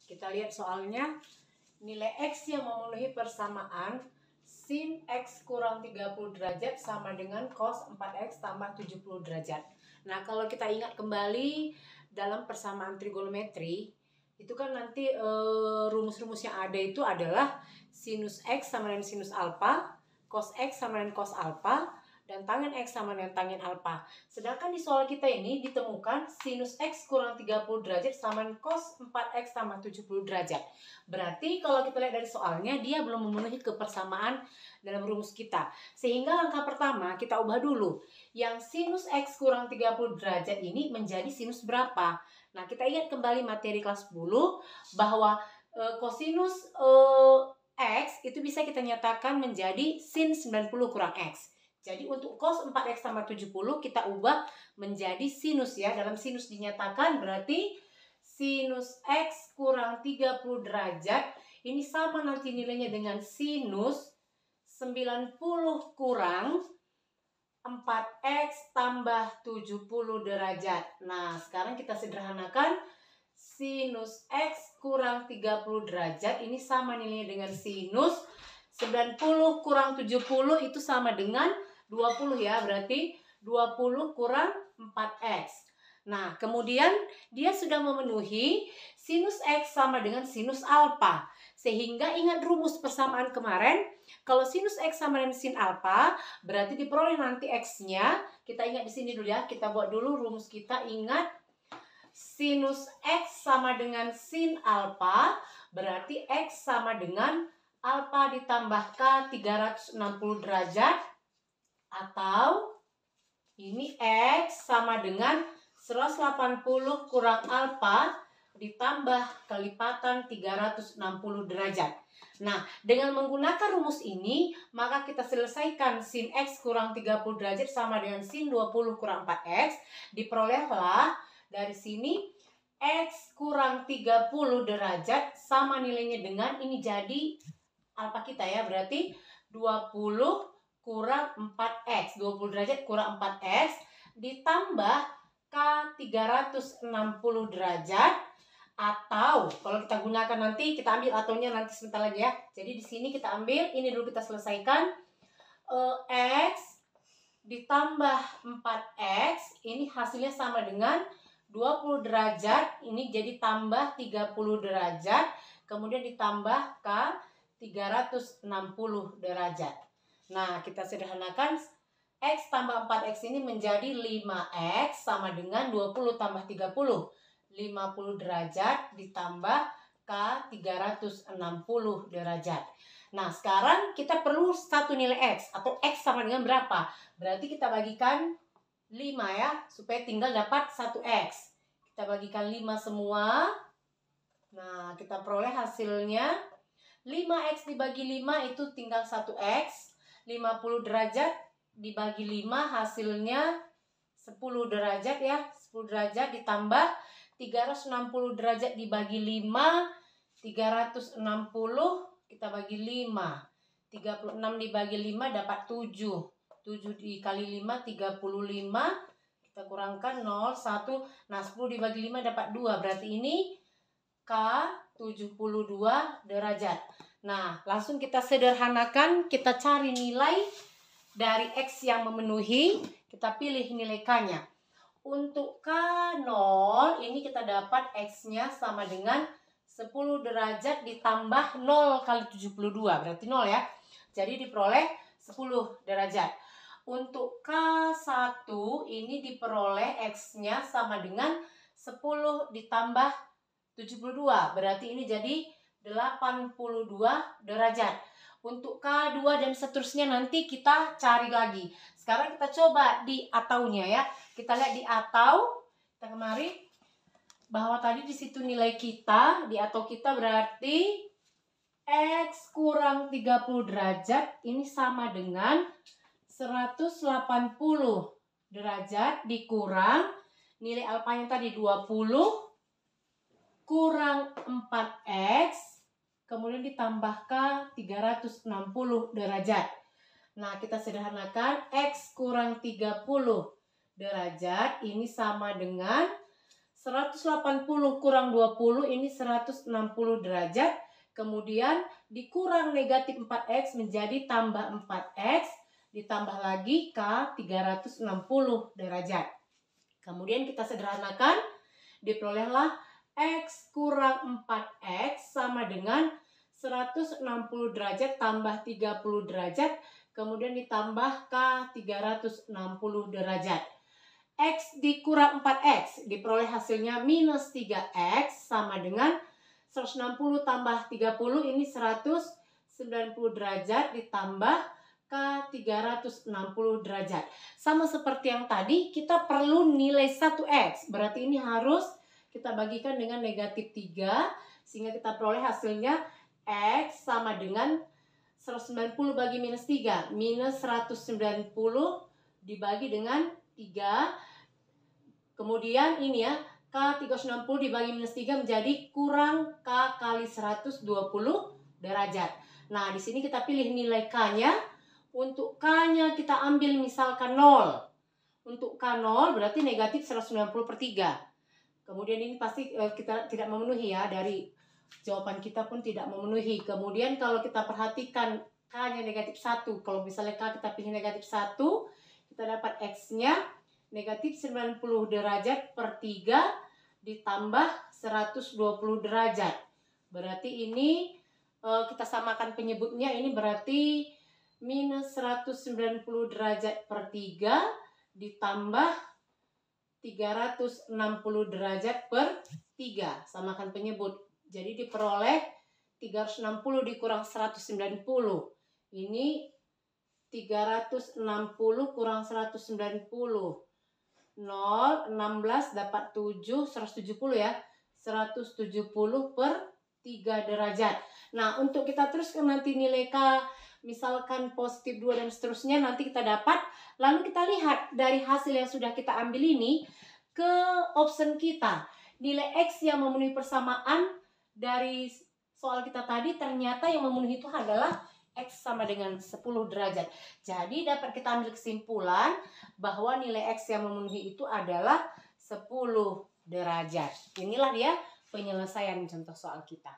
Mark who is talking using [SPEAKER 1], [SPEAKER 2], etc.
[SPEAKER 1] Kita lihat soalnya. Nilai X yang memenuhi persamaan sin X kurang 30 derajat sama dengan cos 4X tambah 70 derajat. Nah, kalau kita ingat kembali dalam persamaan trigonometri, itu kan nanti rumus-rumus yang ada itu adalah sinus X sama dengan sinus alfa, cos X sama dengan cos alfa, dan tangen X sama dengan tangen alfa. Sedangkan di soal kita ini ditemukan sinus X kurang 30 derajat sama dengan cos 4X tambah 70 derajat. Berarti kalau kita lihat dari soalnya, dia belum memenuhi kebersamaan dalam rumus kita. Sehingga langkah pertama kita ubah dulu. Yang sinus X kurang 30 derajat ini menjadi sinus berapa? Nah, kita ingat kembali materi kelas 10 bahwa kosinus X itu bisa kita nyatakan menjadi sin 90 kurang X. Jadi untuk cos 4X tambah 70 kita ubah menjadi sinus ya. Dalam sinus dinyatakan berarti sinus X kurang 30 derajat ini sama nanti nilainya dengan sinus 90 kurang 4X tambah 70 derajat. Nah, sekarang kita sederhanakan. Sinus X kurang 30 derajat ini sama nilainya dengan sinus 90 kurang 70 itu sama dengan 20 ya, berarti 20 kurang 4X. Nah, kemudian dia sudah memenuhi sinus X sama dengan sinus alfa. Sehingga ingat rumus persamaan kemarin, kalau sinus X sama dengan sin alfa, berarti diperoleh nanti X-nya. Kita ingat di sini dulu ya, kita buat dulu rumus kita. Ingat, sinus X sama dengan sin alfa, berarti X sama dengan alfa ditambah K 360 derajat. Atau ini X sama dengan 180 kurang alfa ditambah kelipatan 360 derajat. Nah, dengan menggunakan rumus ini, maka kita selesaikan sin X kurang 30 derajat sama dengan sin 20 kurang 4X. Diperolehlah dari sini X kurang 30 derajat sama nilainya dengan ini jadi alfa kita ya. Berarti 20 kurang 4X, 20 derajat kurang 4X ditambah K 360 derajat, atau kalau kita gunakan nanti kita ambil ataunya nanti sebentar lagi ya. Jadi di sini kita ambil ini dulu, kita selesaikan X ditambah 4X ini hasilnya sama dengan 20 derajat, ini jadi tambah 30 derajat, kemudian ditambah K 360 derajat. Nah, kita sederhanakan X tambah 4X ini menjadi 5X sama dengan 20 tambah 30. 50 derajat ditambah K 360 derajat. Nah, sekarang kita perlu satu nilai X atau X sama dengan berapa? Berarti kita bagikan 5 ya, supaya tinggal dapat 1X. Kita bagikan 5 semua. Nah, kita peroleh hasilnya 5X dibagi 5 itu tinggal 1X. 50 derajat dibagi 5 hasilnya 10 derajat ya. 10 derajat ditambah 360 derajat dibagi 5. 360 kita bagi 5. 36 dibagi 5 dapat 7. 7 dikali 5 35. Kita kurangkan 0, 1. Nah, 10 dibagi 5 dapat 2. Berarti ini K 72 derajat. Nah, langsung kita sederhanakan, kita cari nilai dari X yang memenuhi, kita pilih nilai K-nya. Untuk K0, ini kita dapat X-nya sama dengan 10 derajat ditambah 0 kali 72, berarti 0 ya. Jadi diperoleh 10 derajat. Untuk K1, ini diperoleh X-nya sama dengan 10 ditambah 72, berarti ini jadi 82 derajat. Untuk K2 dan seterusnya nanti kita cari lagi. Sekarang kita coba di ataunya ya. Kita lihat di atau. Kita kemari bahwa tadi di situ nilai kita di atau kita berarti X kurang 30 derajat ini sama dengan 180 derajat dikurang nilai alfa yang tadi 20 kurang 4X, kemudian ditambah K 360 derajat. Nah, kita sederhanakan X kurang 30 derajat ini sama dengan 180 kurang 20 ini 160 derajat. Kemudian dikurang negatif 4x menjadi tambah 4x. Ditambah lagi K 360 derajat. Kemudian kita sederhanakan. Diperolehlah X kurang 4x sama dengan 160 derajat tambah 30 derajat. Kemudian ditambah K 360 derajat. X dikurang 4X diperoleh hasilnya minus 3X sama dengan 160 tambah 30 ini 190 derajat ditambah K 360 derajat. Sama seperti yang tadi, kita perlu nilai 1X. Berarti ini harus kita bagikan dengan negatif 3 sehingga kita peroleh hasilnya X sama dengan 190 bagi minus 3. Minus 190 dibagi dengan 3. Kemudian ini ya, K 360 dibagi minus 3 menjadi kurang K kali 120 derajat. Nah, di sini kita pilih nilai K-nya. Untuk K-nya kita ambil misalkan 0. Untuk K 0 berarti negatif 190 per 3. Kemudian ini pasti kita tidak memenuhi ya, dari jawaban kita pun tidak memenuhi. Kemudian kalau kita perhatikan K-nya negatif 1. Kalau misalnya K kita pilih negatif 1, kita dapat X-nya negatif 90 derajat per 3 ditambah 120 derajat. Berarti ini kita samakan penyebutnya, ini berarti minus 190 derajat per 3 ditambah 360 derajat per 3. Samakan penyebut. Jadi diperoleh 360 dikurang 190. Ini 360 kurang 190. 0, 16 dapat 7, 170 ya. 170 per 3 derajat. Nah, untuk kita teruskan nanti nilai K, misalkan positif 2 dan seterusnya, nanti kita dapat. Lalu kita lihat dari hasil yang sudah kita ambil ini ke option kita. Nilai X yang memenuhi persamaan dari soal kita tadi, ternyata yang memenuhi itu adalah X sama dengan 10 derajat. Jadi dapat kita ambil kesimpulan bahwa nilai X yang memenuhi itu adalah 10 derajat. Inilah dia penyelesaian contoh soal kita.